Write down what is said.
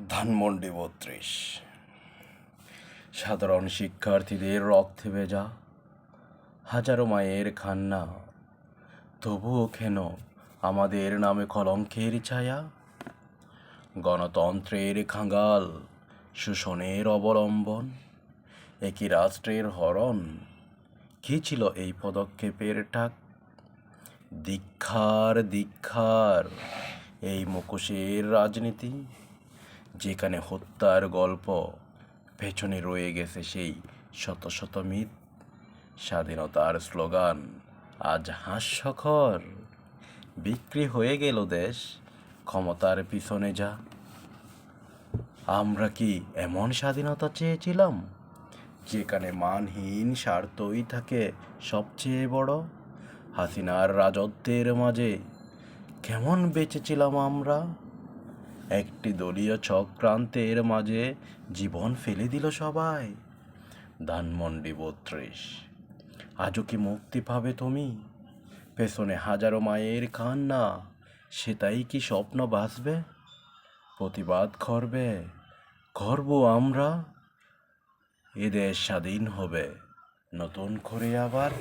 ধানমন্ডি ৩২। সাধারণ শিক্ষার্থীদের রক্তে ভেজা হাজারো মায়ের কান্না, তবুও কেন আমাদের নামে কলঙ্কের ছায়া? গণতন্ত্রের খাঙ্গাল, শোষণের অবলম্বন, একই রাষ্ট্রের হরণ। কী ছিল এই পদক্ষেপের টাক? ধিক্কার ধিক্কার এই মুখোশের রাজনীতি, যেখানে হত্যার গল্প পেছনে রয়ে গেছে সেই শত শত মিথ। স্বাধীনতার স্লোগান আজ হাস্যকর, বিক্রি হয়ে গেল দেশ ক্ষমতার পিছনে যা। আমরা কি এমন স্বাধীনতা চেয়েছিলাম, যেখানে মানহীন স্বার্থই থাকে সবচেয়ে বড়? হাসিনার রাজত্বের মাঝে কেমন বেঁচেছিলাম আমরা? একটি দলীয় চক্রান্তের মাঝে জীবন ফেলে দিল সবাই। ধানমন্ডি ৩২। আজও কি মুক্তি পাবে তুমি? পেছনে হাজারো মায়ের কান্না, সেটাই কি স্বপ্ন বাঁচবে? প্রতিবাদ করব আমরা, এদেশ স্বাধীন হবে নতুন করে আবার।